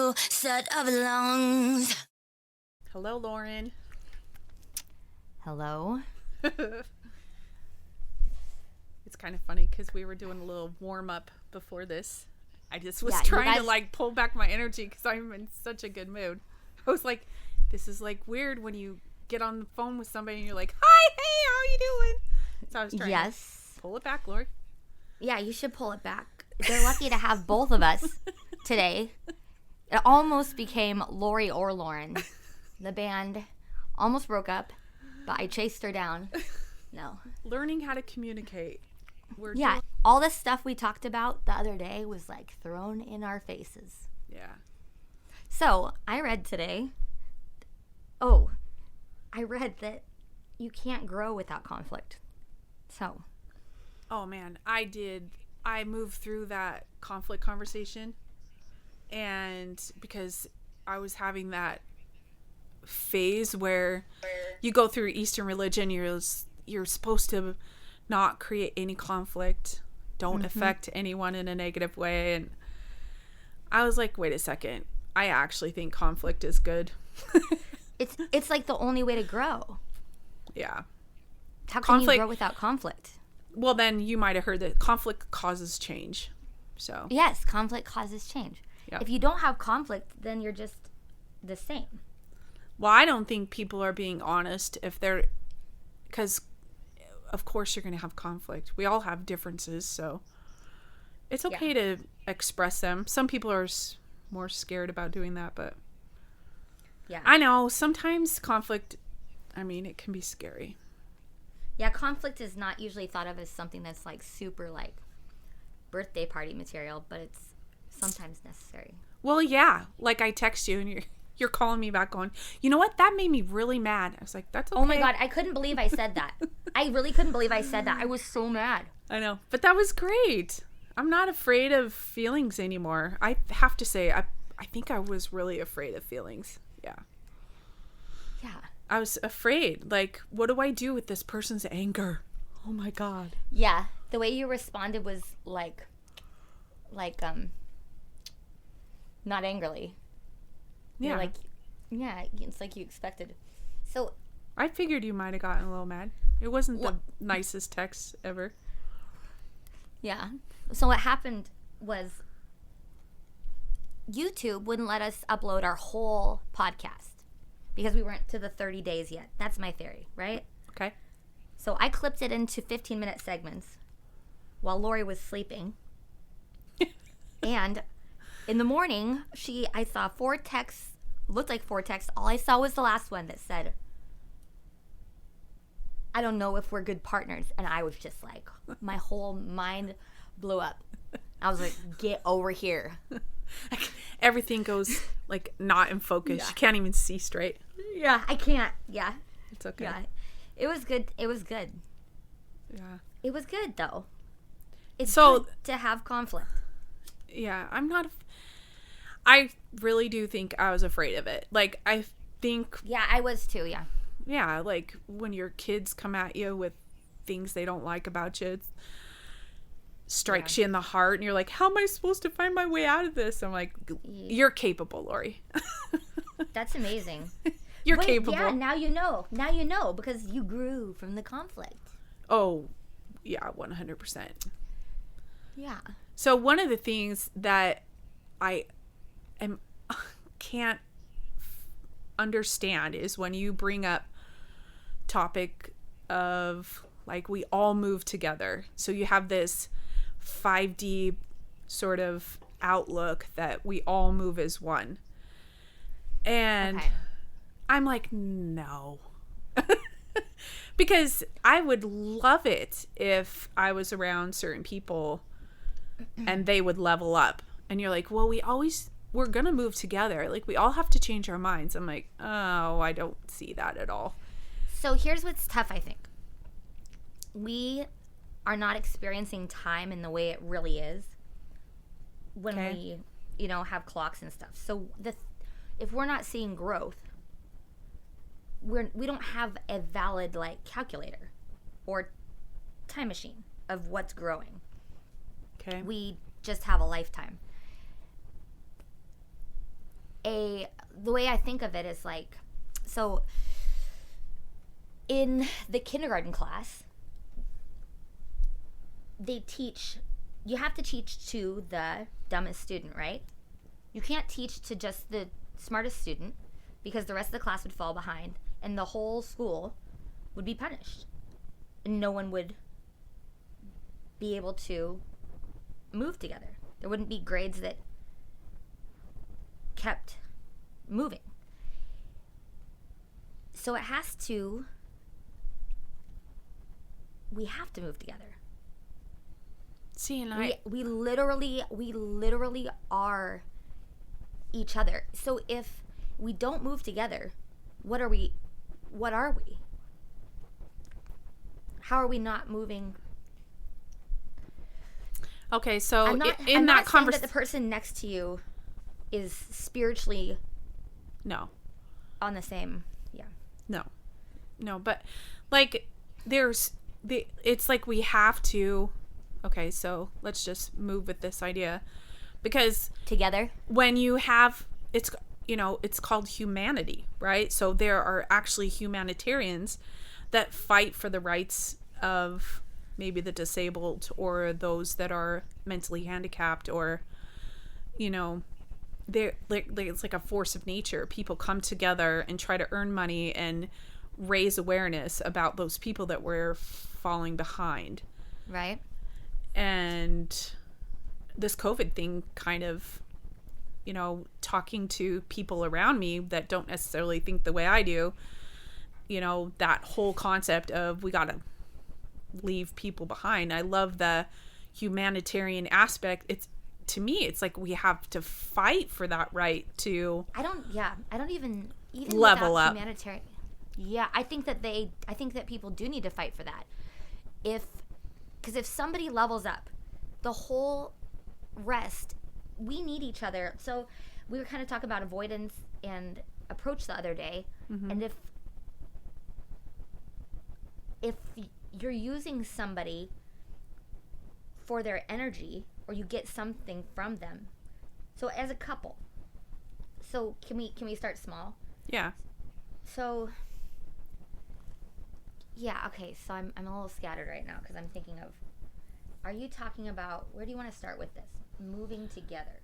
new set of lungs. Hello, Lauren. Hello. It's kind of funny because we were doing a little warm up before this. I just was Yeah, trying to pull back my energy because I'm in such a good mood. I was like, this is weird when you get on the phone with somebody and you're like, hi, hey, how are you doing? So I was trying to pull it back, Lori. Yeah, you should pull it back. They're lucky to have both of us today. It almost became Lori or Lauren. The band almost broke up, but I chased her down. No. Learning how to communicate. All the stuff we talked about the other day was thrown in our faces. Yeah. So I read today. I read that you can't grow without conflict. So. Oh man, I did. I moved through that conflict conversation, and because I was having that phase where you go through Eastern religion, you're supposed to not create any conflict, don't affect anyone in a negative way, and I was like, wait a second, I actually think conflict is good. It's the only way to grow. Yeah. How can you grow without conflict? Well, then you might have heard that conflict causes change. So yes, conflict causes change. Yep. If you don't have conflict, then you're just the same. Well, I don't think people are being honest because of course you're going to have conflict. We all have differences, so it's okay to express them. Some people are more scared about doing that, but yeah, I know sometimes conflict, it can be scary. Yeah, conflict is not usually thought of as something that's super birthday party material, but it's sometimes necessary. Well, yeah, I text you and you're calling me back going, you know what? That made me really mad. I was like, that's okay. Oh my God, I couldn't believe I said that. I really couldn't believe I said that. I was so mad. I know, but that was great. I'm not afraid of feelings anymore. I have to say, I think I was really afraid of feelings. Yeah. Yeah. I was afraid. What do I do with this person's anger? Oh my God. Yeah. The way you responded was not angrily. Yeah. It's like you expected. So I figured you might have gotten a little mad. It wasn't the nicest text ever. Yeah. So what happened was YouTube wouldn't let us upload our whole podcast because we weren't to the 30 days yet. That's my theory, right? Okay. So I clipped it into 15-minute segments while Lori was sleeping. And in the morning, I saw 4 texts, looked like 4 texts. All I saw was the last one that said, I don't know if we're good partners. And I was just my whole mind blew up. I was like, get over here. Everything goes not in focus. Yeah. You can't even see straight. Yeah, I can't. Yeah. It's okay. Yeah. It was good. It was good. Yeah. It was good though. It's good to have conflict. Yeah, I really do think I was afraid of it. I think... Yeah, I was too, yeah. Yeah, when your kids come at you with things they don't like about you, it strikes you in the heart, and you're like, how am I supposed to find my way out of this? I'm like, you're capable, Lori. That's amazing. You're capable. Yeah, now you know. Now you know, because you grew from the conflict. Oh, yeah, 100%. Yeah. So one of the things that I can't understand is when you bring up topic of we all move together. So you have this 5D sort of outlook that we all move as one. And I'm like, no. Because I would love it if I was around certain people and they would level up. And you're like, well, we're going to move together. We all have to change our minds. I'm like, oh, I don't see that at all. So here's what's tough, I think. We are not experiencing time in the way it really is when we, have clocks and stuff. So if we're not seeing growth, we don't have a valid calculator or time machine of what's growing. Okay. We just have a lifetime. the way I think of it is like, so in the kindergarten class, you have to teach to the dumbest student, right? You can't teach to just the smartest student because the rest of the class would fall behind and the whole school would be punished. And no one would be able to move together. There wouldn't be grades that kept moving. So we have to move together. See, and we literally are each other. So if we don't move together, what are we? How are we not moving? Okay, so I'm not saying that the person next to you is spiritually no on the same. Yeah. No, but like it's like we have to. Okay, so let's just move with this idea, because together, when you have, it's called humanity, right? So there are actually humanitarians that fight for the rights of maybe the disabled or those that are mentally handicapped, or it's like a force of nature. People come together and try to earn money and raise awareness about those people that were falling behind. Right. And this COVID thing kind of, talking to people around me that don't necessarily think the way I do, that whole concept of we got to leave people behind. I love the humanitarian aspect. To me, it's like we have to fight for that right to I don't even level up. Humanitarian. Yeah, I think that people do need to fight for that. Because if somebody levels up, the whole rest, we need each other. So we were kind of talking about avoidance and approach the other day. Mm-hmm. And if you're using somebody for their energy, or you get something from them, so as a couple, so can we start small? Yeah. So yeah, okay, so I'm a little scattered right now because I'm thinking of, are you talking about, where do you want to start with this? Moving together.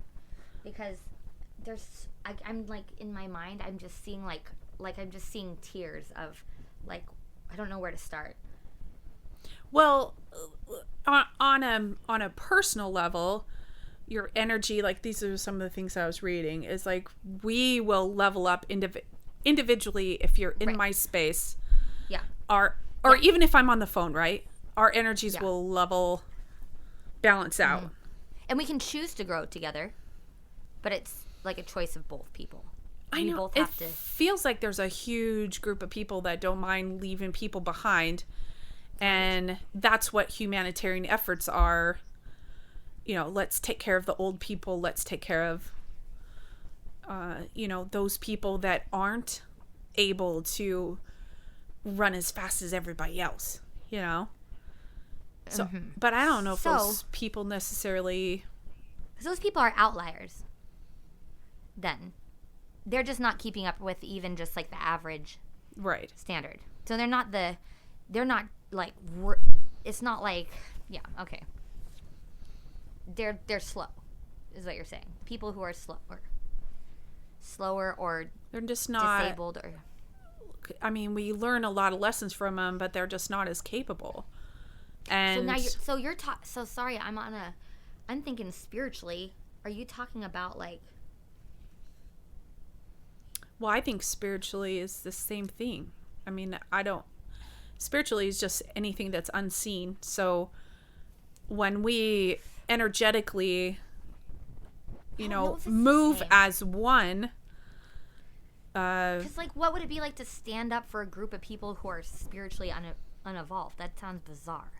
Because I'm like, in my mind, I'm just seeing like I'm just seeing tears of, like, I don't know where to start. Well, on a personal level, your energy, like these are some of the things I was reading, is like we will level up individually if you're in my space. Yeah. Or even if I'm on the phone, right? Our energies will balance out. Mm-hmm. And we can choose to grow together, but it's like a choice of both people. I know. Both have to. Feels like there's a huge group of people that don't mind leaving people behind. And that's what humanitarian efforts are. Let's take care of the old people. Let's take care of, those people that aren't able to run as fast as everybody else, So, mm-hmm. But I don't know if those people necessarily. Because those people are outliers. Then. They're just not keeping up with even just like the average standard. So they're not like, it's not like, yeah, okay. They're slow, is what you're saying. People who are slower or they're just not disabled, or. I mean, we learn a lot of lessons from them, but they're just not as capable. And so now so sorry, I'm thinking spiritually. Are you talking about like? Well, I think spiritually is the same thing. I mean, spiritually is just anything that's unseen. So when we energetically, move as one. Because like, what would it be like to stand up for a group of people who are spiritually unevolved? That sounds bizarre.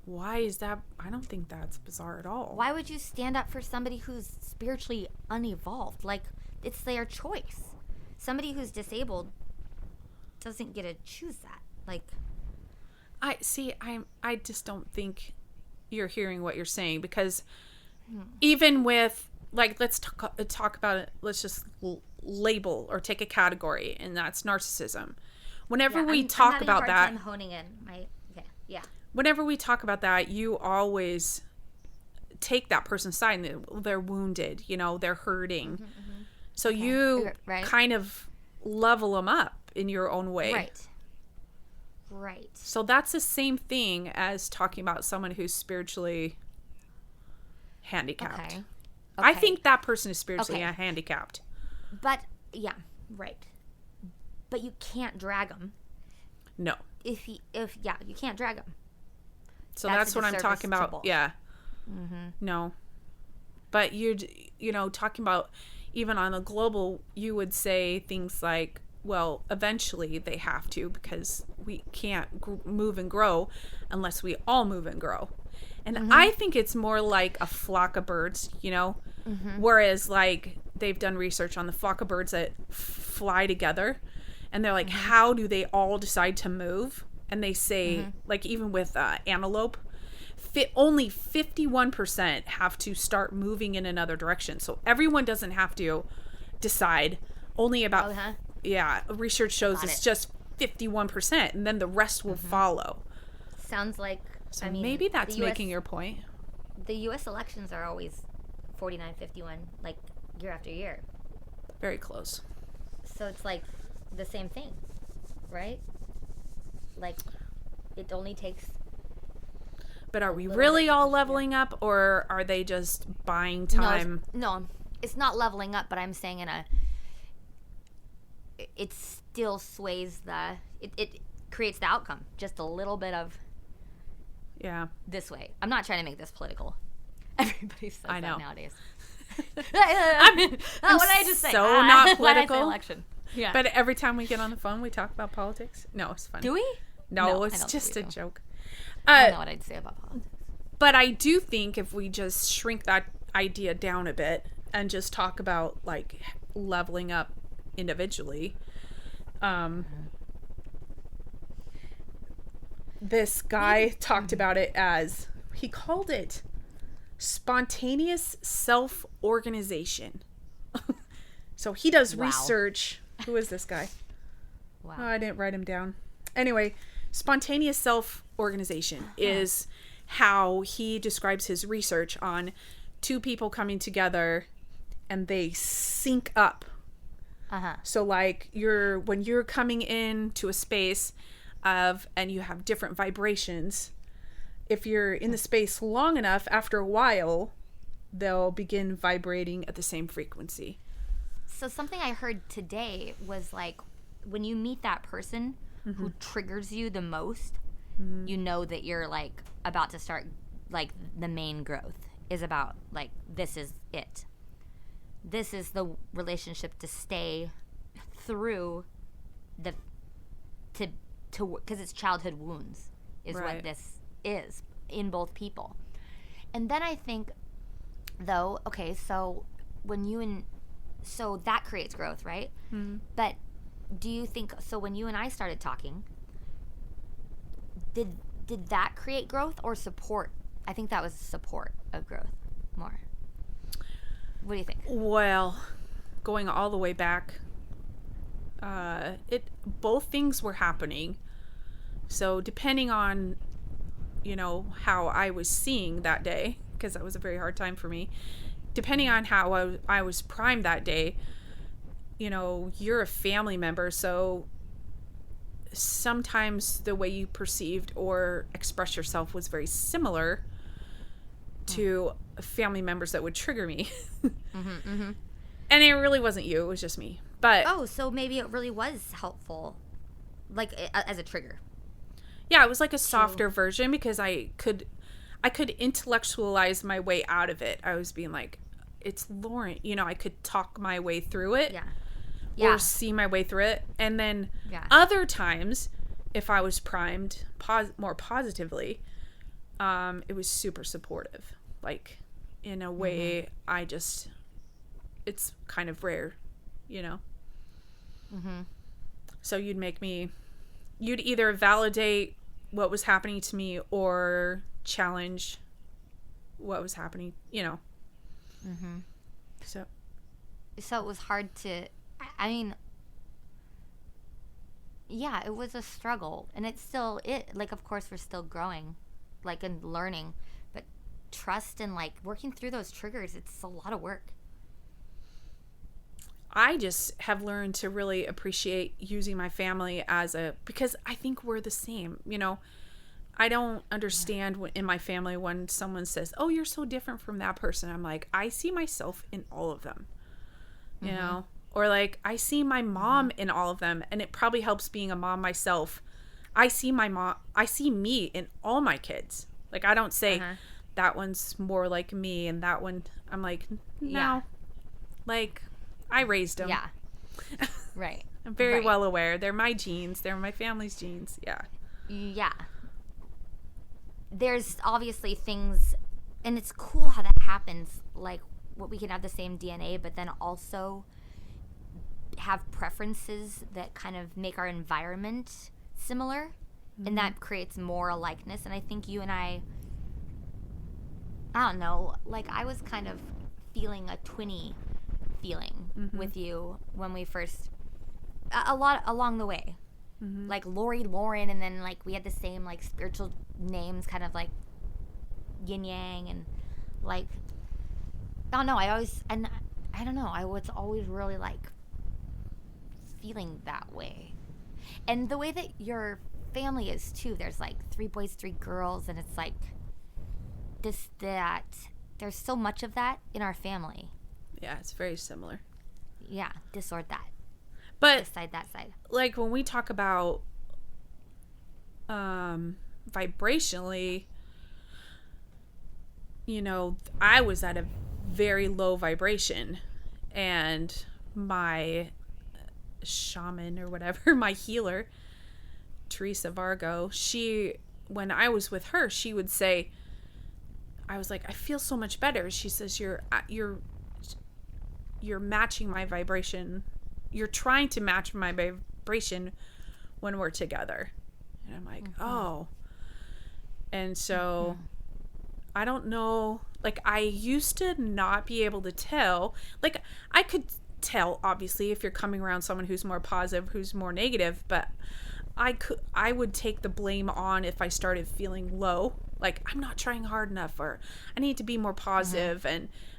Why is that? I don't think that's bizarre at all. Why would you stand up for somebody who's spiritually unevolved? Like, it's their choice. Somebody who's disabled doesn't get to choose that. Like, I just don't think you're hearing what you're saying, because even with like, let's talk about it. Let's just label or take a category, and that's narcissism. Whenever we talk about that, I'm honing in. Whenever we talk about that, you always take that person's side. And they're wounded, you know, they're hurting. So you kind of level them up in your own way. Right. So that's the same thing as talking about someone who's spiritually handicapped. Okay. I think that person is spiritually handicapped. But, yeah, right. But you can't drag them. No. You can't drag them. So that's what I'm talking about. Yeah. No. But you know, talking about even on a global, you would say things like, well, eventually they have to, because we can't move and grow unless we all move and grow. And I think it's more like a flock of birds, you know, whereas like they've done research on the flock of birds that fly together, and they're like, how do they all decide to move? And they say, like, even with antelope, only 51% have to start moving in another direction. So everyone doesn't have to decide. Only about, research shows it's just 51%, and then the rest will follow. Sounds like, so maybe that's making your point. The U.S. elections are always 49-51, like, year after year. Very close. So it's like the same thing, right? Like, it only takes... But are we really all leveling up, or are they just buying time? No, it's not leveling up, but I'm saying it still sways it creates the outcome. Just a little bit of this way. I'm not trying to make this political. Everybody says that nowadays. I'm what did I just say? So not political. Election. Yeah. But every time we get on the phone, we talk about politics. No, it's funny. Do we? No, it's just a joke. I don't know what I'd say about politics. But I do think if we just shrink that idea down a bit and just talk about, like, leveling up individually, this guy talked about it as, he called it spontaneous self-organization. So he does research. Who is this guy? Wow. Oh, I didn't write him down. Anyway, spontaneous self-organization is how he describes his research on two people coming together and they sync up. So like when you're coming into a space and you have different vibrations, if you're in the space long enough, after a while, they'll begin vibrating at the same frequency. So something I heard today was like, when you meet that person who triggers you the most, you know that you're like about to start, like, the main growth is about, like, this is it. This is the relationship to stay through because it's childhood wounds is what this is in both people. And then I think, though, okay, so so that creates growth, right? But do you think, so when you and I started talking, did that create growth or support? I think that was support of growth more. What do you think? Well, going all the way back, both things were happening. So depending on, you know, how I was seeing that day, because that was a very hard time for me, depending on how I was primed that day, you know, you're a family member, so sometimes the way you perceived or expressed yourself was very similar to family members that would trigger me. And it really wasn't you, it was just me. But so maybe it really was helpful, like, as a trigger. Yeah, it was like a softer version, because I could intellectualize my way out of it. I was being like, it's Lauren, you know, I could talk my way through it. Or see my way through it. And then other times, if I was primed more positively, it was super supportive. Like, in a way, it's kind of rare, you know? So you'd either validate what was happening to me or challenge what was happening, you know? So it was hard to, I mean, yeah, it was a struggle, and it's still like, of course we're still growing, like, and learning, but trust and like working through those triggers, it's a lot of work. I just have learned to really appreciate using my family because I think we're the same, you know. I don't understand in my family when someone says, "Oh, you're so different from that person." I'm like, I see myself in all of them, you know, or like I see my mom in all of them, and it probably helps being a mom myself. I see me in all my kids. Like, I don't say that one's more like me and that one. I'm like, no, like, I raised them. Yeah. Right. I'm very well aware. They're my genes. They're my family's genes. Yeah. Yeah. There's obviously things, and it's cool how that happens, like what we can have the same DNA, but then also have preferences that kind of make our environment similar, and that creates more a likeness. And I think you and I don't know, like, I was kind of feeling a twinny feeling with you when we first, a lot along the way, like Lori, Lauren, and then like we had the same like spiritual names, kind of like yin yang, and like, I don't know, I was always really like feeling that way. And the way that your family is too, there's like 3 boys, 3 girls, and it's like that there's so much of that in our family. Yeah, it's very similar. Yeah, disort that. But this side, that side. Like, when we talk about vibrationally, you know, I was at a very low vibration, and my shaman or whatever, my healer, Teresa Vargo, when I was with her, she would say, I was like, I feel so much better. She says, you're matching my vibration. You're trying to match my vibration when we're together. And I'm like, oh. And so I don't know. Like, I used to not be able to tell. Like, I could tell, obviously, if you're coming around someone who's more positive, who's more negative, but I would take the blame on if I started feeling low. Like, I'm not trying hard enough, or I need to be more positive.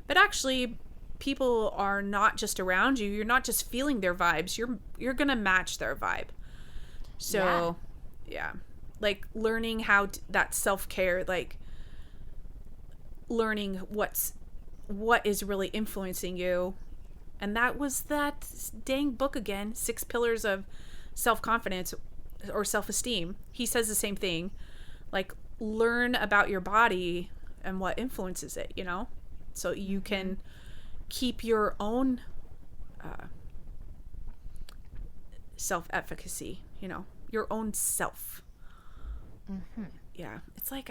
But actually, people are not just around you. You're not just feeling their vibes. You're gonna match their vibe. So, yeah, like learning how that self-care, like learning what is really influencing you. And that was that dang book again, 6 Pillars of Self-Confidence or Self-Esteem. He says the same thing. Like, learn about your body and what influences it, you know, so you can keep your own self-efficacy, you know, your own self. Yeah, it's like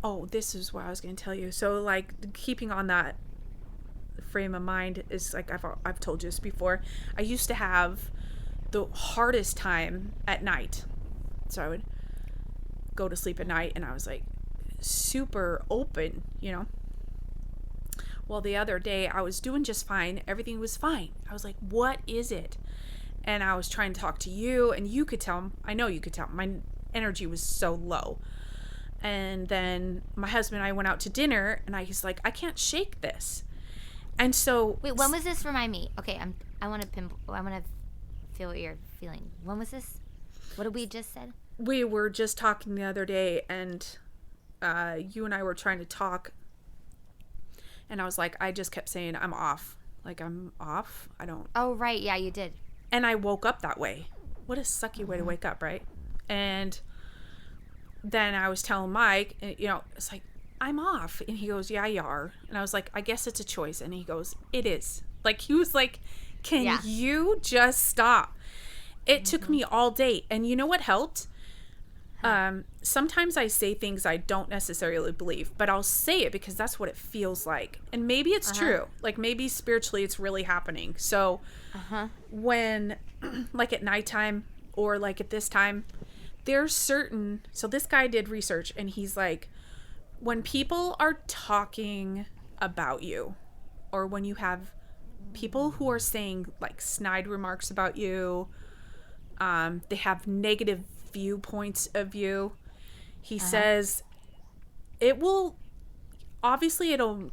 oh, this is what I was going to tell you. So, like, keeping on that frame of mind is like, I've told you this before. I used to have the hardest time at night. So I would go to sleep at night, and I was like super open, you know. Well, the other day I was doing just fine. Everything was fine. I was like, what is it? And I was trying to talk to you, and you could tell, I know you could tell, my energy was so low. And then my husband and I went out to dinner, and I was like, I can't shake this. And so, wait, when was this? Remind me. Okay, I want to feel what you're feeling. When was this? What did we just said? We were just talking the other day, and you and I were trying to talk, and I was like, I just kept saying, I'm off. Like, I'm off. I don't. Oh, right. Yeah, you did. And I woke up that way. What a sucky way to wake up, right? And then I was telling Mike, you know, it's like, I'm off. And he goes, yeah, you are. And I was like, I guess it's a choice. And he goes, it is. Like, he was like, can you just stop? It took me all day. And you know what helped? Sometimes I say things I don't necessarily believe, but I'll say it because that's what it feels like. And maybe it's true. Like, maybe spiritually it's really happening. So when, like, at nighttime or like at this time, there's certain, so this guy did research, and he's like, when people are talking about you, or when you have people who are saying like snide remarks about you, they have negative viewpoints of you. He says it'll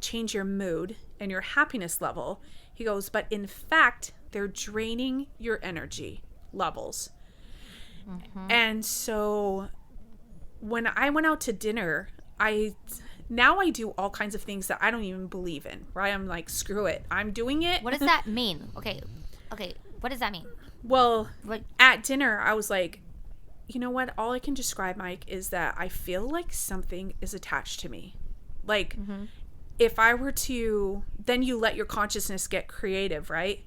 change your mood and your happiness level. He goes, but in fact, they're draining your energy levels. And so when I went out to dinner, I do all kinds of things that I don't even believe in, right? I'm like, screw it. I'm doing it. What does that mean? Okay. What does that mean? Well, at dinner, I was like, you know what? All I can describe, Mike, is that I feel like something is attached to me. Like, if I were to, then you let your consciousness get creative, right?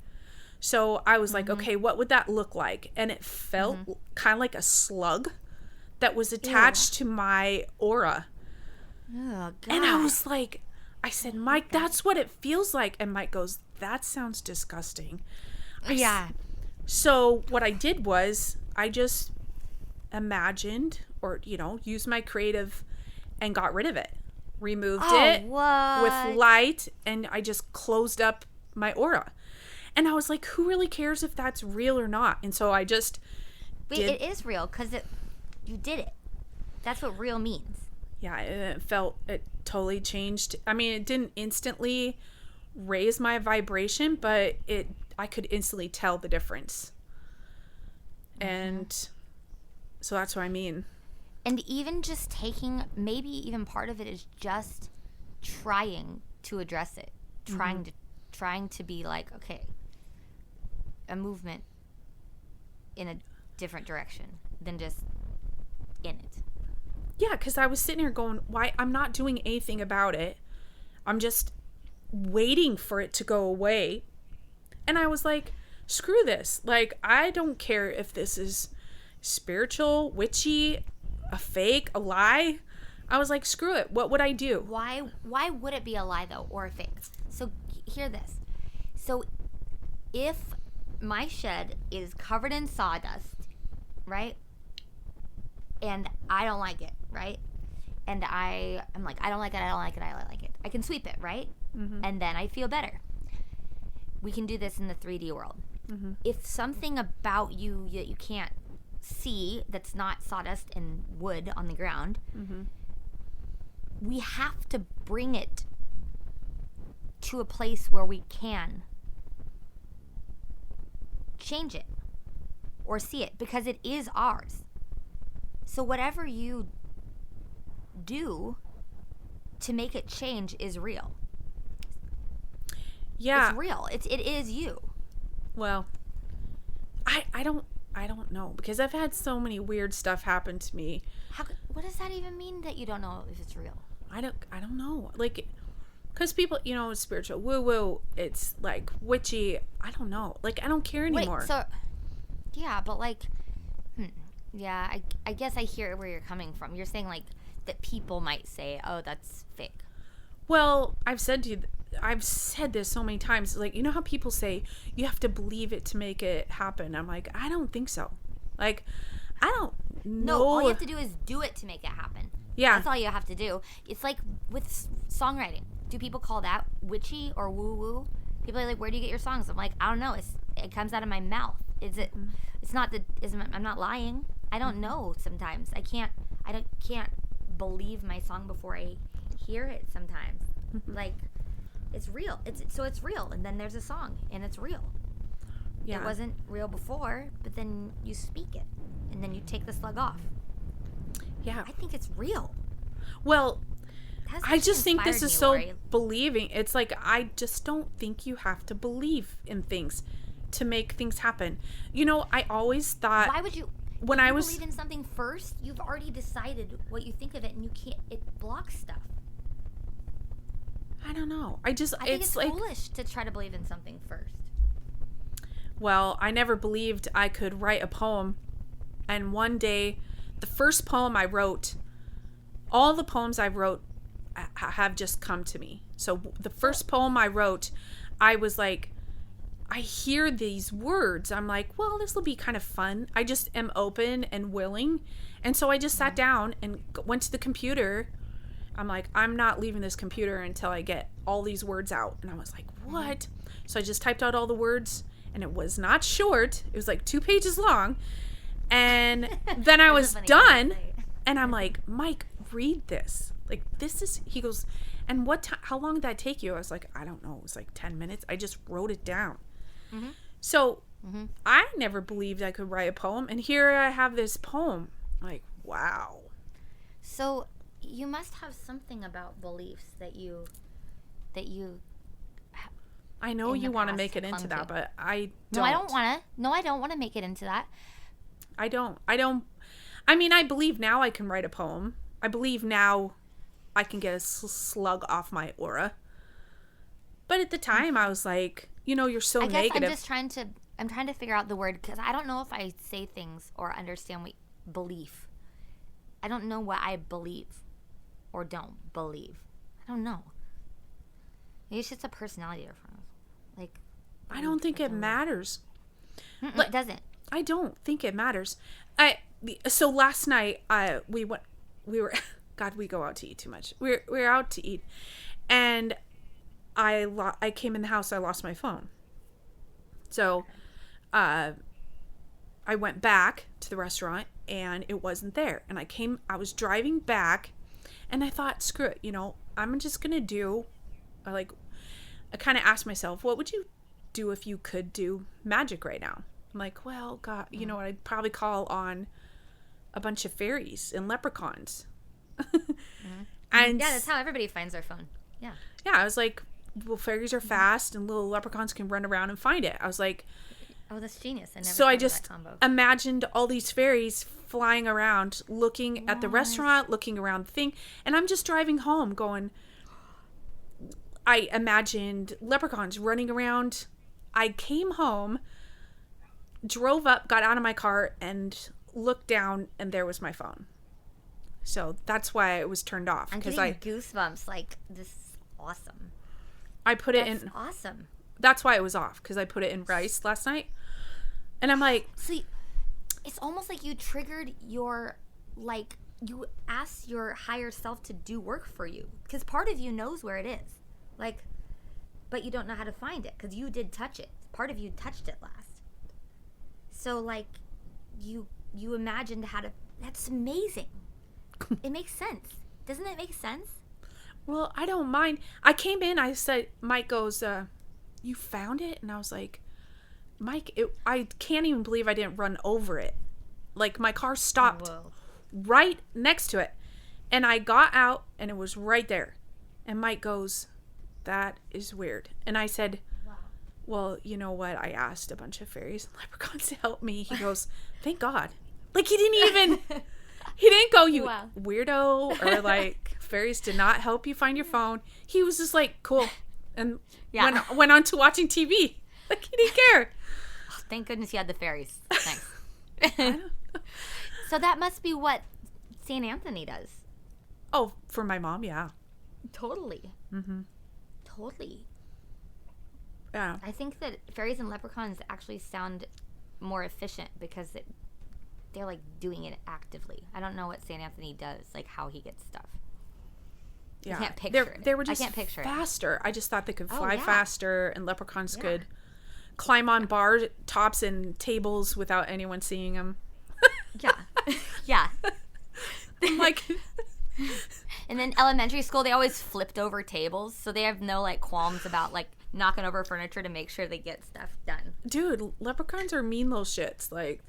So I was like, okay, what would that look like? And it felt kind of like a slug that was attached to my aura. Oh, God. And I was like, I said, Mike, that's what it feels like. And Mike goes, that sounds disgusting. So what I did was I just imagined or, used my creative and got rid of it. Removed it with light, and I just closed up my aura. And I was like, who really cares if that's real or not? And so I just it is real because you did it. That's what real means. Yeah, it totally changed. I mean, it didn't instantly raise my vibration, but I could instantly tell the difference. And so that's what I mean. And even just maybe even part of it is just trying to address it, trying to be like, okay, a movement in a different direction than just in it. Yeah, because I was sitting here going, why? I'm not doing anything about it. I'm just waiting for it to go away. And I was like, screw this. Like, I don't care if this is spiritual, witchy, a fake, a lie. I was like, screw it. What would I do? Why would it be a lie, though, or a fake? So, hear this. So, if my shed is covered in sawdust, right? And I don't like it, right? And I'm like, I don't like it, I don't like it, I don't like it. I can sweep it, right? And then I feel better. We can do this in the 3D world. If something about you that you can't see that's not sawdust and wood on the ground, we have to bring it to a place where we can change it or see it, because it is ours. So whatever you do to make it change is real. Yeah. It's real. It is you. Well, I don't know, because I've had so many weird stuff happen to me. What does that even mean, that you don't know if it's real? I don't know. Like, because people, it's spiritual, woo-woo, it's like witchy. I don't know. Like, I don't care anymore. Wait, so, yeah, but like, yeah, I guess I hear where you're coming from. You're saying like that people might say, oh, that's fake. Well, I've said this so many times. Like, you know how people say you have to believe it to make it happen? I'm like, I don't think so. Like, I don't know. No, all you have to do is do it to make it happen. Yeah. That's all you have to do. It's like with songwriting. Do people call that witchy or woo-woo? People are like, where do you get your songs? I'm like, I don't know. It comes out of my mouth. Is it? It's not that. I'm not lying. I don't know sometimes. I can't believe my song before I hear it sometimes. Like, it's real. It's real. And then there's a song, and it's real. Yeah. It wasn't real before, but then you speak it, and then you take the slug off. Yeah. I think it's real. Well, I just think this is so Lori. believing. It's like, I just don't think you have to believe in things to make things happen. I always thought... Why would you... When if I you was... believe in something first, you've already decided what you think of it, and you can't... It blocks stuff. I don't know. I think it's like, foolish to try to believe in something first. Well, I never believed I could write a poem. And one day, the first poem I wrote, all the poems I wrote have just come to me. So the first poem I wrote, I was like, I hear these words. I'm like, well, this will be kind of fun. I just am open and willing. And so I just sat down and went to the computer. I'm like, I'm not leaving this computer until I get all these words out. And I was like, what? So I just typed out all the words, and it was not short. It was like 2 pages long. And then I was done, and I'm like, Mike, read this. Like, this is, he goes, and how long did that take you? I was like, I don't know. It was like 10 minutes. I just wrote it down. So I never believed I could write a poem. And here I have this poem. Like, wow. So you must have something about beliefs that you I know you want to make it into that, but I don't. No, I don't want to. No, I don't want to make it into that. I don't. I mean, I believe now I can write a poem. I believe now I can get a slug off my aura. But at the time, I was like, you're so negative. I'm just trying to figure out the word, because I don't know if I say things or understand what belief. I don't know what I believe or don't believe. I don't know. Maybe it's just a personality difference. Like, I don't think it matters. It doesn't. I don't think it matters. So last night we were God, we go out to eat too much. We were out to eat, and I came in the house. I lost my phone. So I went back to the restaurant, and it wasn't there. And I was driving back, and I thought, screw it, I'm just gonna do I kind of asked myself, what would you do if you could do magic right now? I'm like, well, God, you know what? I'd probably call on a bunch of fairies and leprechauns. And yeah, that's how everybody finds their phone. Yeah. Yeah, I was like, well, fairies are fast and little leprechauns can run around and find it. I was like, oh, that's genius. So I just imagined all these fairies flying around, looking at the restaurant, looking around the thing. And I'm just driving home going, I imagined leprechauns running around. I came home, drove up, got out of my car, and looked down, and there was my phone. So that's why it was turned off. I'm getting goosebumps. Like, this is awesome. I put it in. That's awesome. That's why it was off, because I put it in rice last night. And I'm like. See, it's almost like you triggered you asked your higher self to do work for you. Because part of you knows where it is. Like, but you don't know how to find it because you did touch it. Part of you touched it last. So, like, you imagined how to. That's amazing. It makes sense. Doesn't it make sense? Well, I don't mind. I came in. I said, Mike goes, you found it? And I was like, Mike, I can't even believe I didn't run over it. Like, my car stopped right next to it. And I got out, and it was right there. And Mike goes, that is weird. And I said, wow. Well, you know what? I asked a bunch of fairies and leprechauns to help me. He goes, thank God. Like, he didn't go, you weirdo, or like, fairies did not help you find your phone. He was just like, cool. And went on to watching TV. Like, he didn't care. Thank goodness you had the fairies. Thanks. So that must be what St. Anthony does. Oh, for my mom, yeah. Totally. Mm-hmm. Totally. Yeah. I think that fairies and leprechauns actually sound more efficient because they're like doing it actively. I don't know what St. Anthony does, like how he gets stuff. Yeah. I can't picture it. They were just I can't picture faster. It. I just thought they could fly faster, and leprechauns could climb on bar tops and tables without anyone seeing them. Yeah. Yeah. Like... And then elementary school, they always flipped over tables, so they have no like qualms about like knocking over furniture to make sure they get stuff done. Dude, leprechauns are mean little shits. Like,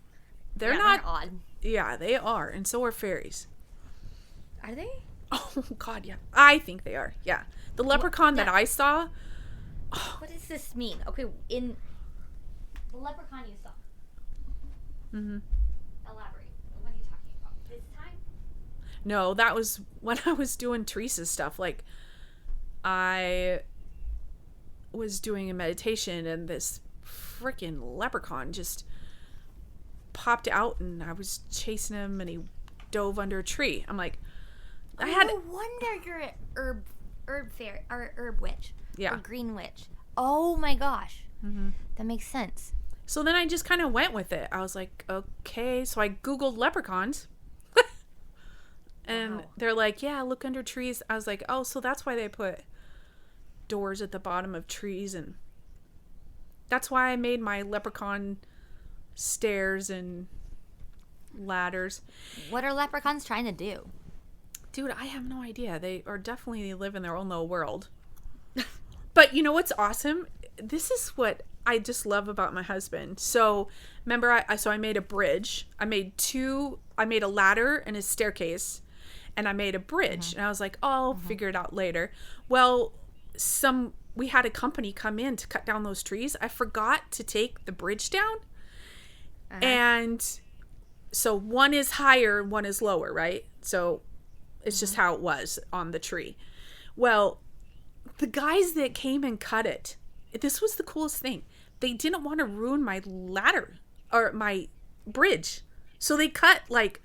they're not they're odd. Yeah, they are, and so are fairies. Are they? Oh God, yeah. I think they are. Yeah, the leprechaun that I saw. Oh. What does this mean? Okay, in the leprechaun you saw. Mm-hmm. Elaborate. What are you talking about? This time? No, that was when I was doing Teresa's stuff. Like, I was doing a meditation, and this freaking leprechaun just popped out, and I was chasing him, and he dove under a tree. I'm like, No wonder you're an herb fairy or herb witch. Yeah. Or green witch. Oh my gosh. Mm-hmm. That makes sense. So then I just kind of went with it. I was like, okay. So I Googled leprechauns. And Wow. they're like, yeah, look under trees. I was like, oh, so that's why they put doors at the bottom of trees. And that's why I made my leprechaun stairs and ladders. What are leprechauns trying to do? Dude, I have no idea. They are definitely live in their own little world. But you know what's awesome? This is what I just love about my husband. So remember, I made a bridge. I made a ladder and a staircase, and I made a bridge. And I was like, oh, I'll figure it out later. Well, we had a company come in to cut down those trees. I forgot to take the bridge down. And so one is higher, one is lower, right? So it's just how it was on the tree. Well, the guys that came and cut it, this was the coolest thing. They didn't want to ruin my ladder or my bridge. So they cut like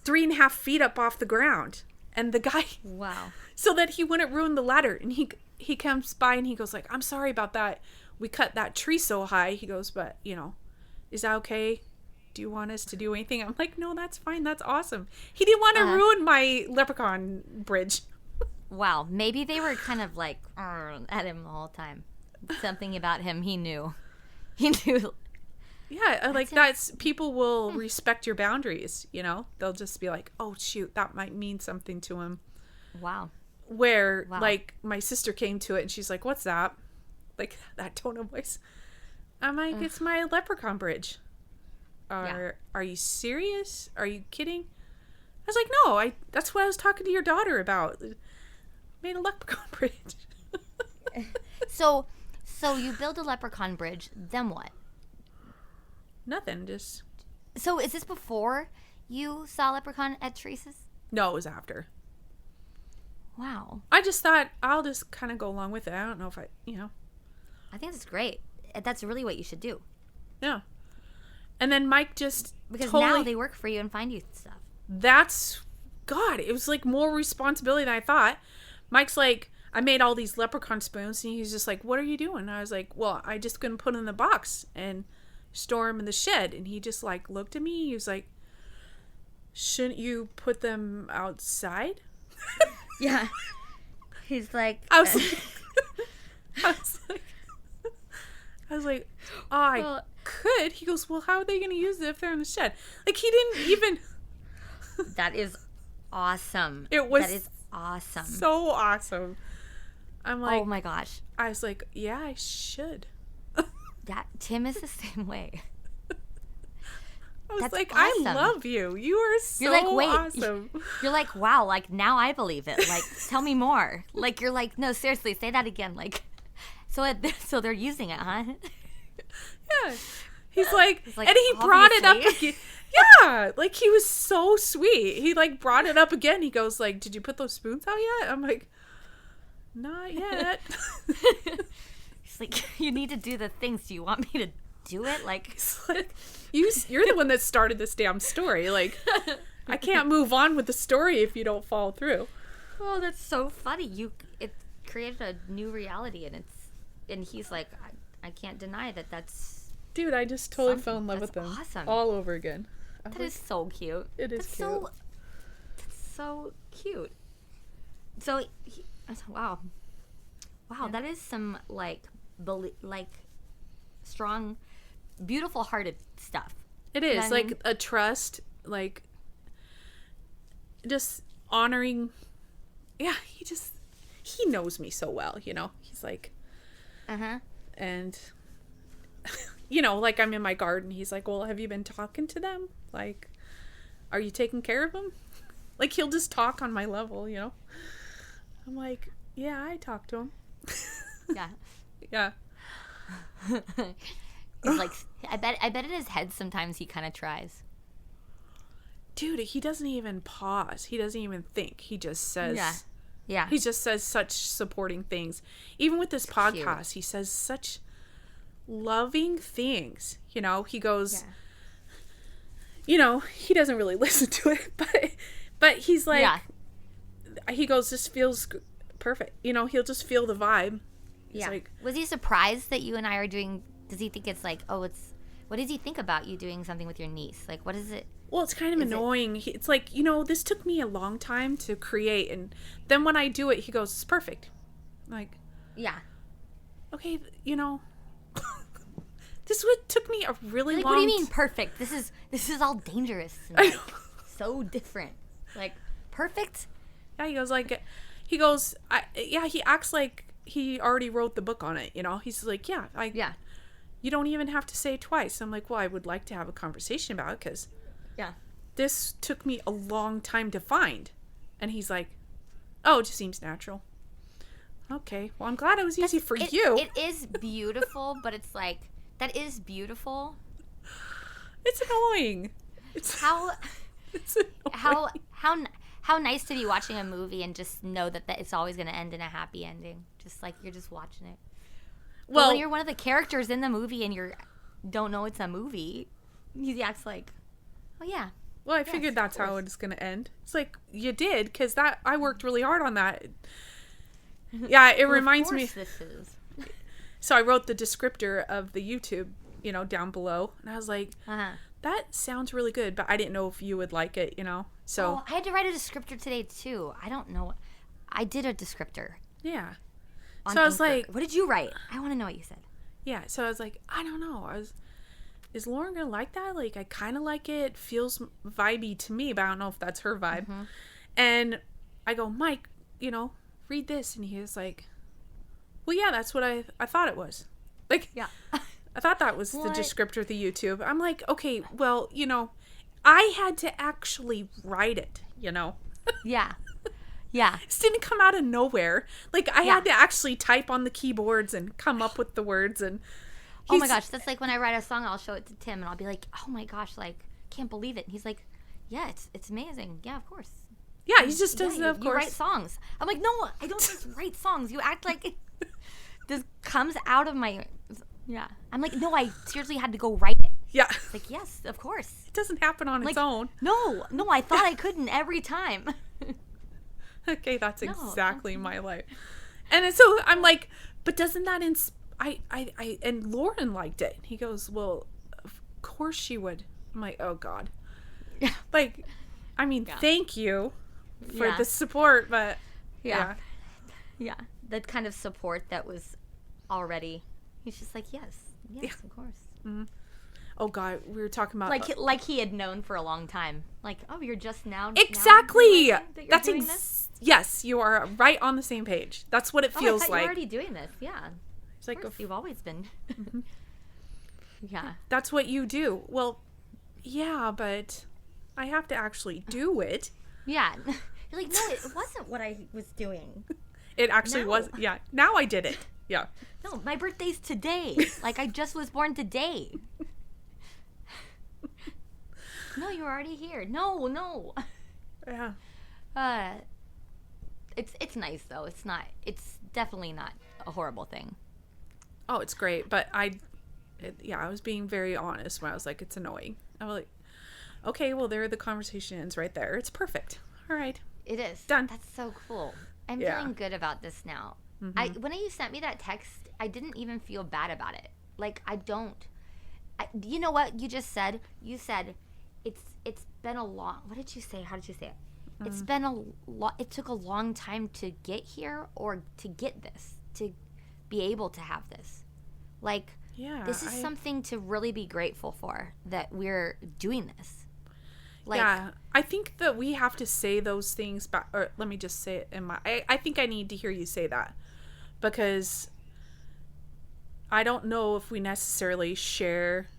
3.5 feet up off the ground. And the guy, Wow. so that he wouldn't ruin the ladder. And he comes by and he goes like, I'm sorry about that. We cut that tree so high. He goes, but is that okay? Do you want us to do anything? I'm like, no, that's fine. That's awesome. He didn't want to ruin my leprechaun bridge. Wow. Maybe they were kind of like at him the whole time. Something about him he knew. He knew. Yeah, that's people will respect your boundaries, They'll just be like, oh, shoot, that might mean something to him. Wow. Where, like, my sister came to it and she's like, what's that? Like, that tone of voice. I'm like, it's my leprechaun bridge. Are you serious? Are you kidding? I was like, no, that's what I was talking to your daughter about. Made a leprechaun bridge. So you build a leprechaun bridge, then what? Nothing, just... So is this before you saw Leprechaun at Teresa's? No, it was after. Wow. I just thought I'll just kind of go along with it. I don't know if I think that's great. That's really what you should do. Yeah. And then Mike just Because now they work for you and find you stuff. God, it was like more responsibility than I thought. Mike's like, I made all these leprechaun spoons, and he's just like, what are you doing? And I was like, well, I just gonna put them in the box and store them in the shed. And he just like looked at me. He was like, shouldn't you put them outside? Yeah. He's like... I was like, oh, I could. He goes, well, how are they going to use it if they're in the shed? Like, he didn't even... That is awesome. That is awesome. So awesome. I'm like... Oh, my gosh. I was like, yeah, I should. Tim is the same way. I was That's like, awesome. I love you. You are so You're like, wait. awesome. You're like, wow, like, now I believe it. Like, tell me more. Like, you're like, no, seriously, say that again. Like, so they're using it, huh? Yeah. He's like, like, and he brought it up obviously. again. Yeah. Like, he was so sweet. He, like, brought it up again. He goes, like, did you put those spoons out yet? I'm like, not yet. He's like, you need to do the things. Do you want me to do it? Like, you're the one that started this damn story. Like, I can't move on with the story if you don't follow through. oh, that's so funny. It created a new reality, and he's like, I can't deny that. That's Dude, I just totally fell in love with them awesome. all over again. That is so cute. It is that's cute. That's so cute. So, wow, Yeah. that is some strong, beautiful hearted stuff. It is I like mean- a trust, like just honoring. Yeah, he knows me so well, He's like, and like I'm in my garden. He's like, well, have you been talking to them? Like, are you taking care of them? Like, he'll just talk on my level, I'm like, yeah, I talk to him. Yeah. Yeah. He's like, I bet in his head sometimes he kind of tries. Dude, he doesn't even pause. He doesn't even think. He just says, Yeah. He just says such supporting things. Even with this podcast, cute. he says such loving things. He goes, he doesn't really listen to it, but he's like, he goes, this feels perfect. He'll just feel the vibe. He's like, was he surprised that you and I are doing? Does he think it's like, oh, What does he think about you doing something with your niece? Like, what is it? Well, it's kind of annoying. It's like, this took me a long time to create. And then when I do it, he goes, it's perfect. I'm like, Yeah. okay, this took me a really long What do you mean perfect? This is all dangerous. And I like, know. so different. Like, perfect? Yeah, he acts like he already wrote the book on it, He's like, yeah. You don't even have to say it twice. I'm like, well, I would like to have a conversation about it because this took me a long time to find. And he's like, oh, it just seems natural. Okay, well, I'm glad it was easy for you. It is beautiful, but it's like, that is beautiful. It's annoying. It's annoying. How nice to be watching a movie and just know that it's always going to end in a happy ending. Just like you're just watching it. Well, when you're one of the characters in the movie and you don't know it's a movie, he acts like, oh yeah. Well, I figured that's how it's going to end. It's like, you did, because I worked really hard on that. Yeah, it reminds me. This is. So I wrote the descriptor of the YouTube, down below. And I was like, that sounds really good, but I didn't know if you would like it, So I had to write a descriptor today, too. I don't know. I did a descriptor. Yeah. So I was like, what did you write? I want to know what you said. Yeah, so I was like, I don't know. Is Lauren going to like that? Like, I kind of like it. Feels vibey to me, but I don't know if that's her vibe. Mm-hmm. And I go, Mike, read this. And he was like, well, yeah, that's what I thought it was. Like, yeah. I thought that was the descriptor of the YouTube. I'm like, okay, well, I had to actually write it, Yeah. Yeah. This didn't come out of nowhere. Like, I had to actually type on the keyboards and come up with the words. And oh my gosh, that's like when I write a song, I'll show it to Tim and I'll be like, oh my gosh, like, can't believe it. And he's like, yeah, it's amazing. Yeah, of course. Yeah, he just does it, of course. You write songs. I'm like, no, I don't just write songs. You act like this comes out of my... Yeah. I'm like, no, I seriously had to go write it. Yeah. It's like, yes, of course. It doesn't happen on its own. No, I thought I couldn't every time. Okay, that's exactly my life. And so I'm like, but doesn't that I and Lauren liked it. He goes, well, of course she would. I'm like, oh God. Yeah. Like, I mean, thank you for the support, but yeah. That kind of support that was already, he's just like, yes, of course. Mm-hmm. Oh God, we were talking about like he had known for a long time. Like, oh, you're just now exactly. That's yes, you are right on the same page. That's what it feels I thought like. You're already doing this, yeah. It's like you've always been. Mm-hmm. Yeah, that's what you do. Well, yeah, but I have to actually do it. Yeah, you're like, no, it wasn't what I was doing. It actually was. Yeah, now I did it. Yeah. No, my birthday's today. Like, I just was born today. No, you're already here. No. Yeah. It's nice though. It's definitely not a horrible thing. Oh, it's great, but I was being very honest when I was like, it's annoying. I was like, okay, well, there are the conversations right there. It's perfect. All right. It is. Done. That's so cool. I'm feeling good about this now. Mm-hmm. When you sent me that text, I didn't even feel bad about it. Like, you know what you just said? You said, it's been a long, what did you say? How did you say it? It's been it took a long time to get here or to get this, to be able to have this. Like, this is something to really be grateful for, that we're doing this. Like, yeah, I think that we have to say those things back, or let me just say it I think I need to hear you say that, because I don't know if we necessarily share,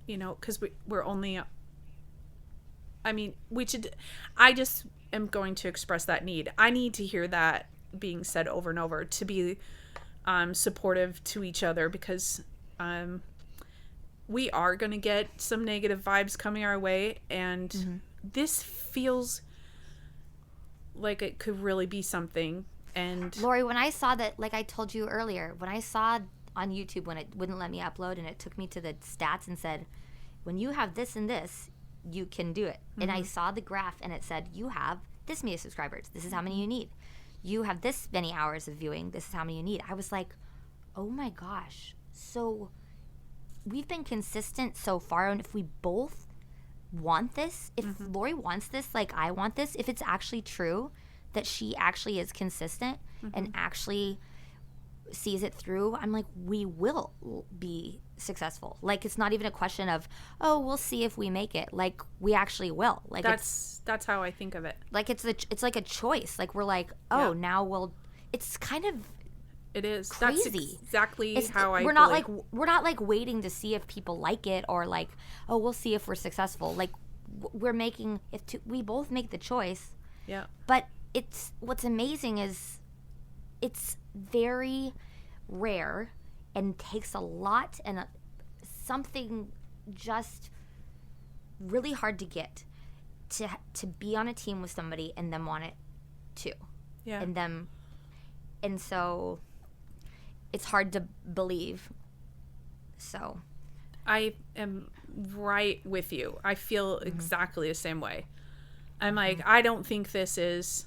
because we're only, I just am going to express that need. I need to hear that being said over and over, to be supportive to each other, because we are going to get some negative vibes coming our way, and this feels like it could really be something. And Lori, when I saw that, like I told you earlier, when I saw on YouTube when it wouldn't let me upload and it took me to the stats and said, when you have this and this, you can do it. And I saw the graph and it said, you have this many subscribers. This is how many you need. You have this many hours of viewing. This is how many you need. I was like, oh my gosh. So we've been consistent so far, and if we both want this, if Lori wants this like I want this, if it's actually true that she actually is consistent and actually sees it through, I'm like, we will be successful. Like, it's not even a question of, oh, we'll see if we make it. Like, we actually will. Like, that's how I think of it. Like, it's like a choice. Like, we're like, oh, now we'll. It's kind of. It is crazy. That's exactly how I. We're not like waiting to see if people like it, or like, oh, we'll see if we're successful. Like, we're making we both make the choice. Yeah. But it's what's amazing is it's very rare and takes a lot and something just really hard to get to be on a team with somebody and them want it too. Yeah. And so it's hard to believe. So I am right with you. I feel exactly the same way. I'm like, I don't think this is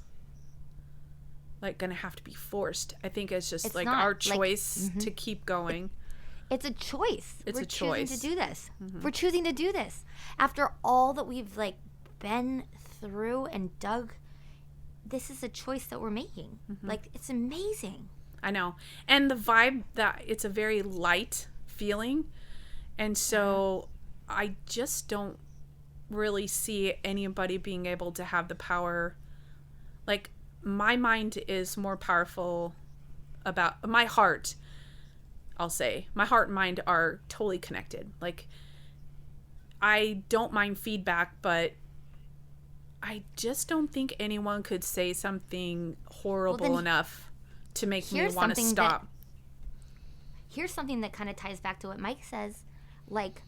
like gonna have to be forced. I think it's just like our choice to keep going. It's a choice. We're choosing to do this. We're choosing to do this after all that we've like been through and dug. This is a choice that we're making. Like, it's amazing. I know. And the vibe, that it's a very light feeling, and so I just don't really see anybody being able to have the power. Like, my mind is more powerful about my heart. I'll say my heart and mind are totally connected. Like, I don't mind feedback, but I just don't think anyone could say something horrible enough to make me want to stop. Here's something that kind of ties back to what Mike says. Like,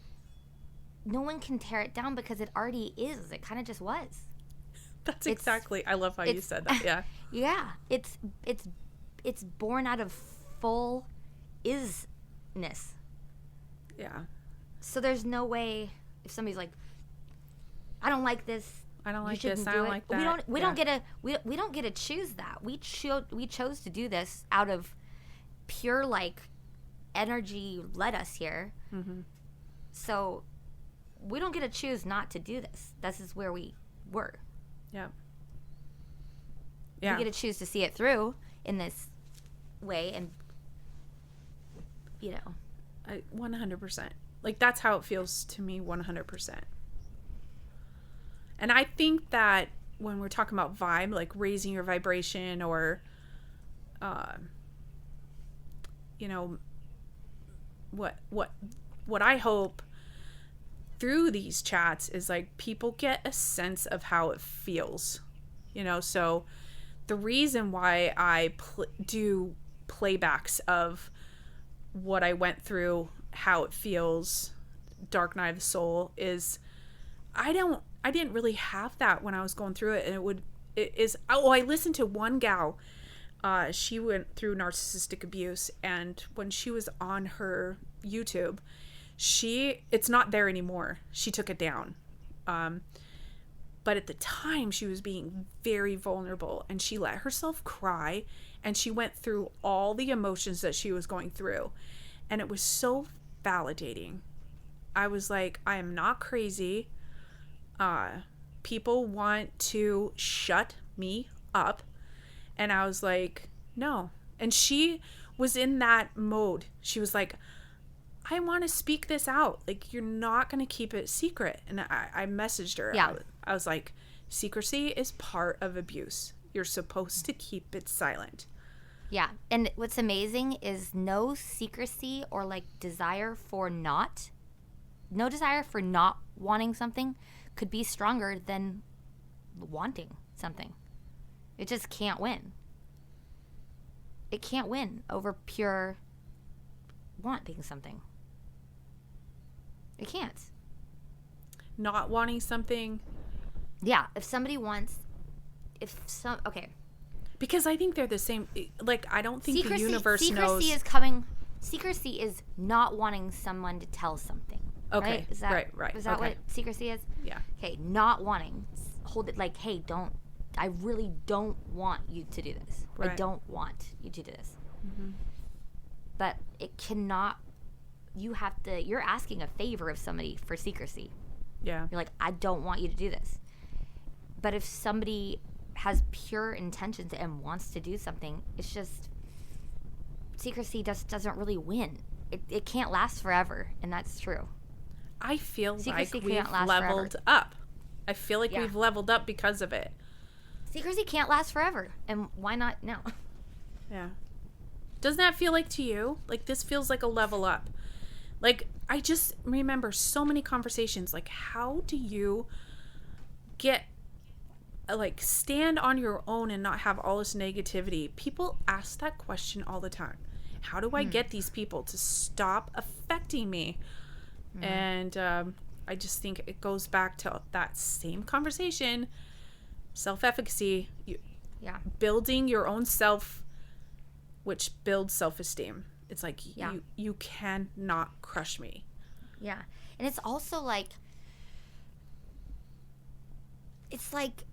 no one can tear it down because it already is. It kind of just was. That's exactly. I love how you said that. Yeah. Yeah. It's born out of full isness. Yeah. So there's no way if somebody's like, I don't like this. I don't like this. I don't like that. We don't get to choose that. We chose to do this out of pure like energy led us here. So we don't get to choose not to do this. This is where we were. Yeah. We get to choose to see it through in this way, and 100%. Like, that's how it feels to me. 100%. And I think that when we're talking about vibe, like raising your vibration, or, what I hope through these chats is like people get a sense of how it feels, so the reason why I do playbacks of what I went through, how it feels, Dark Night of the Soul, is I didn't really have that when I was going through it. And I listened to one gal, she went through narcissistic abuse, and when she was on her YouTube, it's not there anymore. She took it down. But at the time she was being very vulnerable, and she let herself cry, and she went through all the emotions that she was going through. And it was so validating. I was like, I am not crazy. People want to shut me up. And I was like, no. And she was in that mode. She was like, I want to speak this out. Like, you're not going to keep it secret. And I messaged her. Yeah. I was like, secrecy is part of abuse. You're supposed to keep it silent. Yeah. And what's amazing is no secrecy or like desire for not wanting something could be stronger than wanting something. It just can't win. It can't win over pure wanting something. It can't. Not wanting something. Yeah, okay. Because I think they're the same. Like, I don't think the universe knows. Secrecy is not wanting someone to tell something. Okay. Right? Is that, right. Is that okay. what secrecy is? Yeah. Okay, not wanting. Hold it like, hey, I really don't want you to do this. Right. I don't want you to do this. Mm-hmm. But it cannot you're asking a favor of somebody for secrecy. Yeah. You're like, I don't want you to do this. But if somebody has pure intentions and wants to do something, it's just secrecy just doesn't really win. It can't last forever, and that's true. I feel Secrecy like we've can't last leveled forever. up. I feel like Yeah. we've leveled up because of it. Secrecy can't last forever, and why not now? Yeah. Doesn't that feel like to you? Like this feels like a level up. Like I just remember so many conversations. Like how do you get like stand on your own and not have all this negativity? People ask that question all the time. How do I get these people to stop affecting me? And I just think it goes back to that same conversation. Self-efficacy, Yeah. building your own self, which builds self-esteem. It's like Yeah. you cannot crush me. Yeah. And it's also like, it's like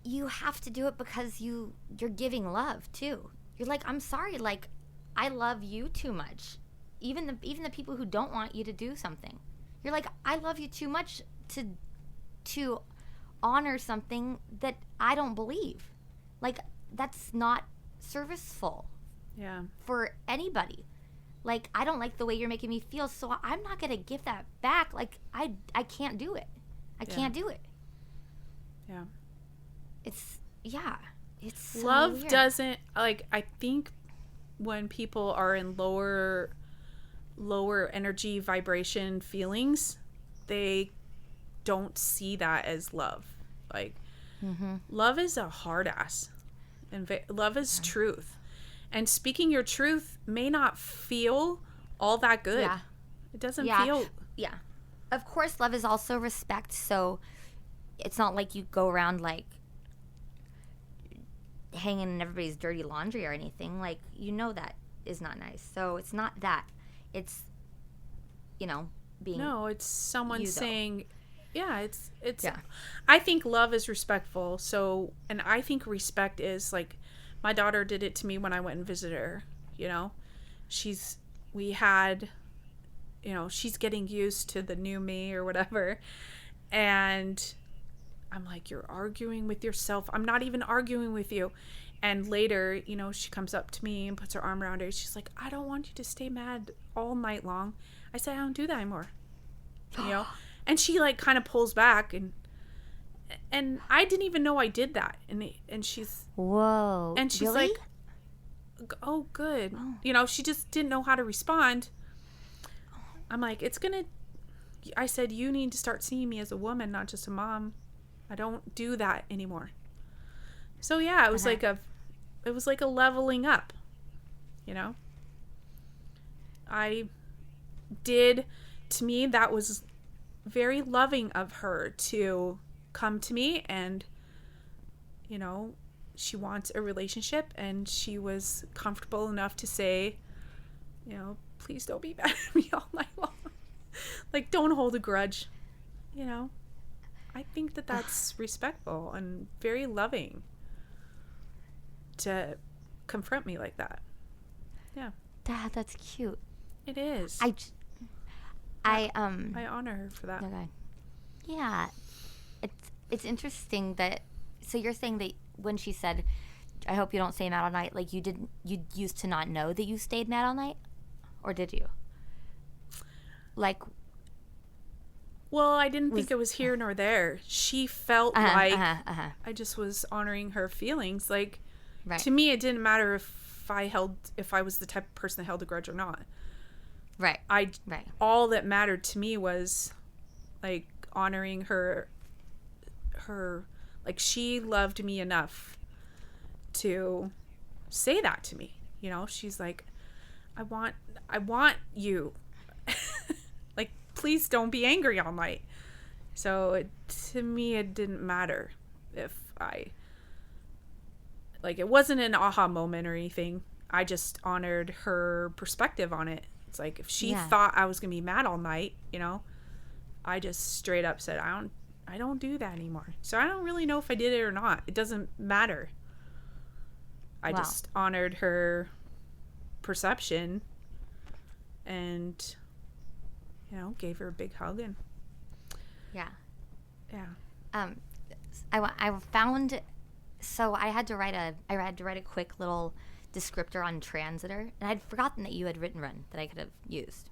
you have to do it because you're giving love too. You're like, I'm sorry, like I love you too much. Even the people who don't want you to do something. You're like, I love you too much to honor something that I don't believe. Like that's not serviceful Yeah. for anybody. Like I don't like the way you're making me feel, so I'm not going to give that back. Like I can't do it. I can't do it. Yeah. It's so Love weird. doesn't, like, I think when people are in lower energy vibration feelings, they don't see that as love. Like love is a hard ass, and love is truth, and speaking your truth may not feel all that good. Yeah. It doesn't Yeah. feel. Yeah. Of course, love is also respect, so it's not like you go around like hanging in everybody's dirty laundry or anything. Like, that is not nice. So it's not that. It's, being... No, it's someone you, though. saying, yeah, it's Yeah. I think love is respectful. So, and I think respect is like, my daughter did it to me when I went and visited her, she's getting used to the new me or whatever. And I'm like, you're arguing with yourself. I'm not even arguing with you. And later, she comes up to me and puts her arm around her. She's like, I don't want you to stay mad all night long. I said, I don't do that anymore. And she like kind of pulls back, and I didn't even know I did that. And she's, Whoa. and she's really? like, oh, good. She just didn't know how to respond. I'm like, I said, you need to start seeing me as a woman, not just a mom. I don't do that anymore. So yeah, it was like a leveling up, to me, that was very loving of her to come to me, and, she wants a relationship, and she was comfortable enough to say, please don't be mad at me all night long. Like, don't hold a grudge, I think that that's respectful and very loving to confront me like that. Yeah. Dad, that's cute. It is. I honor her for that. Okay. Yeah. It's interesting that, so you're saying that when she said, I hope you don't stay mad all night, like you used to not know that you stayed mad all night? Or did you? Like, well, I didn't think it was here nor there. She felt like I just was honoring her feelings. Like, right. To me, it didn't matter if I was the type of person that held a grudge or not. Right. Right. All that mattered to me was like honoring her, like she loved me enough to say that to me. She's like, I want you. Like, please don't be angry all night. So to me, it didn't matter if it wasn't an aha moment or anything. I just honored her perspective on it. It's like, if she thought I was going to be mad all night, I just straight up said, I don't do that anymore. So I don't really know if I did it or not. It doesn't matter. I just honored her perception, and you know, gave her a big hug and Yeah. yeah. I found, so I had to write a quick little descriptor on Transitor, and I'd forgotten that you had written one that I could have used.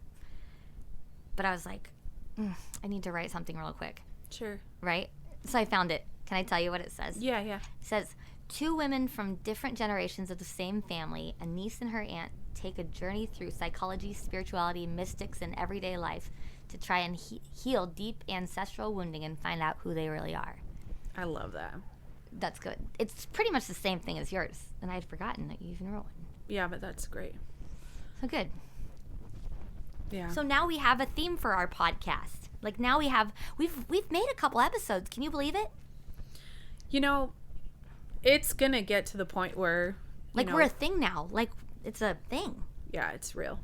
But I was like, I need to write something real quick. Sure. Right? So I found it. Can I tell you what it says? Yeah, yeah. It says, 2 women from different generations of the same family, a niece and her aunt, take a journey through psychology, spirituality, mystics, and everyday life to try and heal deep ancestral wounding and find out who they really are. I love that. That's good. It's pretty much the same thing as yours, and I'd forgotten that you even wrote one. Yeah, but that's great. So good. Yeah. So now we have a theme for our podcast. Like now we've made a couple episodes. Can you believe it? You know, it's gonna get to the point where we're a thing now. Like it's a thing. Yeah, it's real.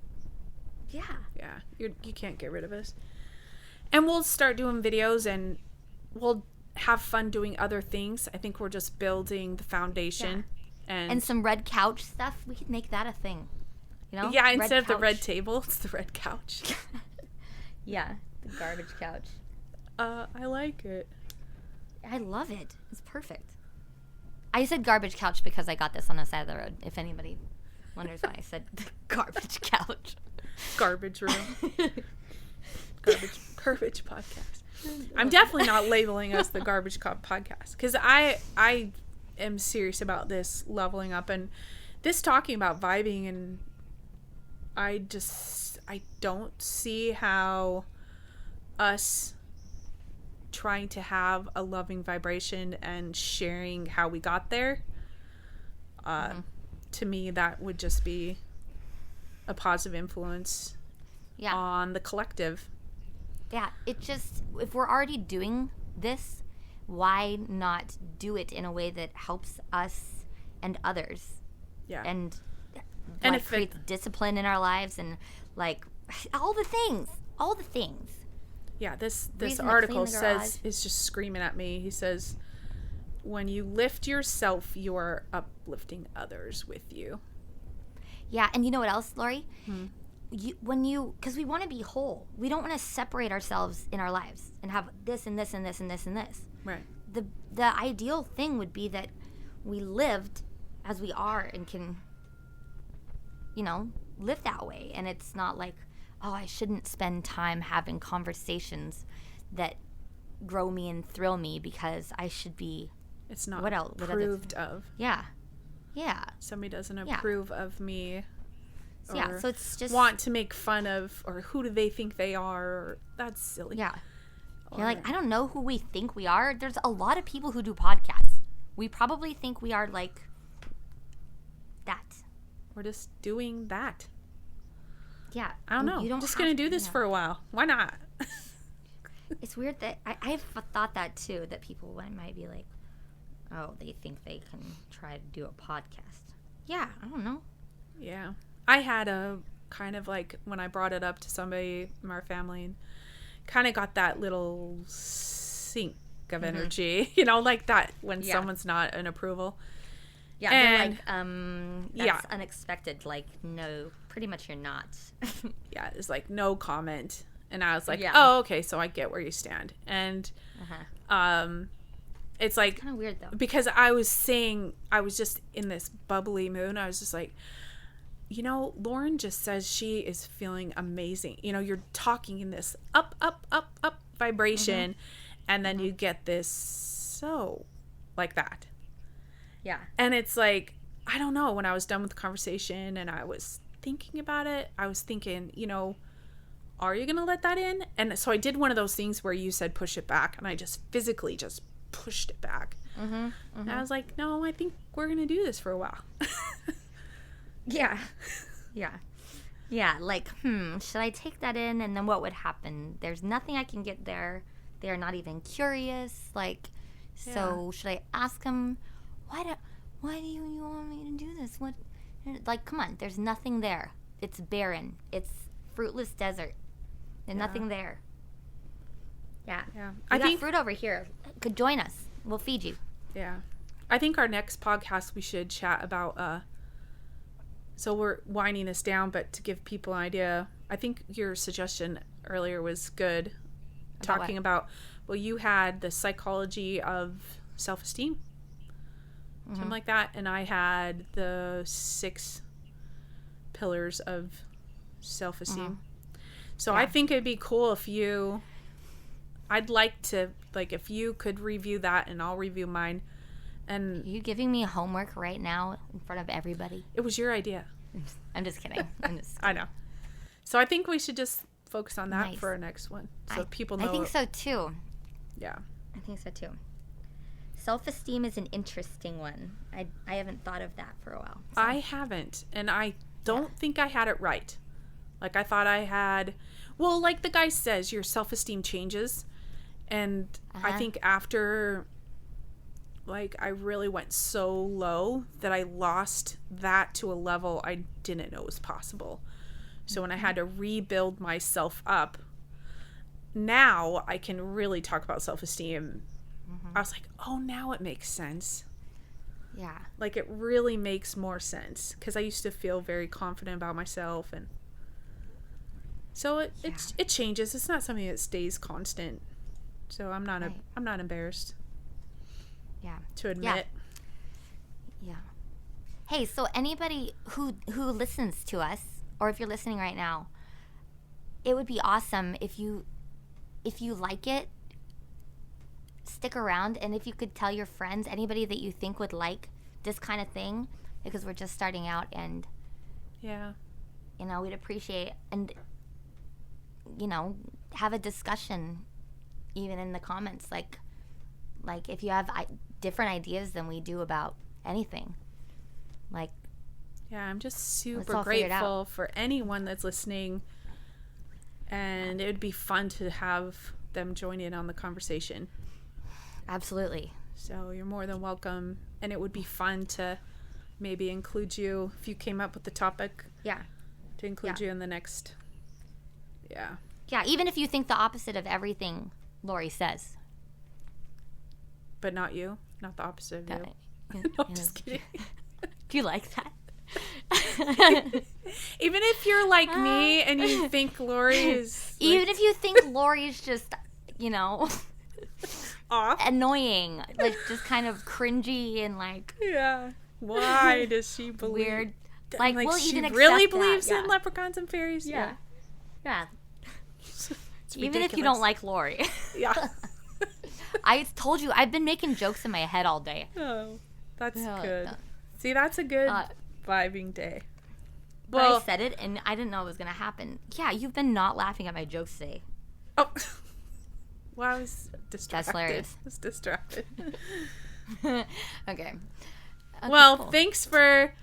Yeah. Yeah, you can't get rid of us. And we'll start doing videos, and we'll have fun doing other things. I think we're just building the foundation. Yeah. And some red couch stuff. We could make that a thing. You know? Yeah, instead of the red table, it's the red couch. Yeah, the garbage couch. I like it. I love it. It's perfect. I said garbage couch because I got this on the side of the road. If anybody wonders why I said garbage couch. Garbage room. Garbage podcast. I'm definitely not labeling us the garbage podcast, because I am serious about this leveling up and this talking about vibing, and I don't see how us trying to have a loving vibration and sharing how we got there, to me that would just be a positive influence on the collective. Yeah, it just, if we're already doing this, why not do it in a way that helps us and others? Yeah. And And like, if creates discipline in our lives and like all the things. Yeah, this Reason to article clean the says, garage. is just screaming at me. He says, when you lift yourself, you're uplifting others with you. Yeah, and you know what else, Lori? Because we want to be whole. We don't want to separate ourselves in our lives and have this and this and this and this and this. Right. The ideal thing would be that we lived as we are and can, live that way. And it's not like, oh, I shouldn't spend time having conversations that grow me and thrill me because I should be. It's not what approved of. Yeah. Yeah. Somebody doesn't approve of me. So it's just want to make fun of, or who do they think they are? Or, that's silly. Yeah. You're like, I don't know who we think we are. There's a lot of people who do podcasts. We probably think we are like that. We're just doing that. Yeah. I don't know. I'm just going to do this for a while. Why not? It's weird that I've thought that too, that people might be like, oh, they think they can try to do a podcast. Yeah, I don't know. Yeah. I had a kind of like, when I brought it up to somebody in our family, and kind of got that little sink of energy, like that when someone's not in approval. Yeah, and they're like, that's unexpected. Like, no, pretty much you're not. Yeah, it's like no comment. And I was like, oh, okay, so I get where you stand. And it's like, kind of weird though, because I was just in this bubbly mood. I was just like, Lauren just says she is feeling amazing. You're talking in this up vibration, and then you get this like that. Yeah. And it's like, I don't know, when I was done with the conversation and I was thinking about it, I was thinking, are you going to let that in? And so I did one of those things where you said push it back, and I just physically just pushed it back. And I was like, no, I think we're going to do this for a while. Yeah. Like, should I take that in? And then what would happen? There's nothing I can get there. They're not even curious. Like, so should I ask them, why do you want me to do this? What? Like, come on. There's nothing there. It's barren. It's fruitless desert. There's nothing there. Yeah. I got fruit over here. Could join us. We'll feed you. Yeah. I think our next podcast we should chat about so we're winding this down, but to give people an idea, I think your suggestion earlier was good. Talking about, well, you had the psychology of self-esteem, something like that, and I had the 6 pillars of self-esteem. So I think it'd be cool if I'd like to, like, if you could review that and I'll review mine. And Are you giving me homework right now in front of everybody? it was your idea. I'm just kidding. I know. So I think we should just focus on that Nice. for our next one, so people know. I think so too. Yeah. I think so too. Self-esteem is an interesting one. I haven't thought of that for a while. So. I haven't, and I don't think I had it right. Like, I thought I had, well, like the guy says, your self-esteem changes, and I think after, like, I really went so low that I lost that to a level I didn't know was possible. So when I had to rebuild myself up, now I can really talk about self-esteem. I was like, oh, now it makes sense. Yeah. Like, it really makes more sense, because I used to feel very confident about myself, and so it changes. It's not something that stays constant. So I'm not I'm not embarrassed. Yeah. To admit. Yeah. Hey, so anybody who listens to us, or if you're listening right now, it would be awesome if you like it, stick around, and if you could tell your friends, anybody that you think would like this kind of thing, because we're just starting out, and we'd appreciate, and have a discussion even in the comments, like if you have different ideas than we do about anything, like. Yeah, I'm just super grateful for anyone that's listening, and it would be fun to have them join in on the conversation. Absolutely. So you're more than welcome, and it would be fun to maybe include you if you came up with the topic. Yeah. To include you in the next. Yeah. Yeah, even if you think the opposite of everything Lori says. But not you? Not the opposite of you? No, I'm just kidding. Do you like that? Even if you're like me and you think Lori is... Even if you think Lori's just, off. Annoying. Like, just kind of cringy and like... Yeah. Why does she believe... Weird. Like we'll she even accept really that. believes in leprechauns and fairies? Yeah. Yeah. Even ridiculous. if you don't like Lori. Yeah. I told you, I've been making jokes in my head all day. Oh, that's good. See, that's a good vibing day. Well, I said it, and I didn't know it was going to happen. Yeah, you've been not laughing at my jokes today. Oh. Well, I was distracted. That's hilarious. I was distracted. Okay. Well, cool. Thanks for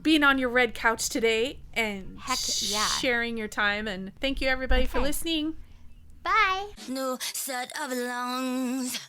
being on your red couch today and sharing your time. And thank you, everybody, for listening. Bye. No set of lungs.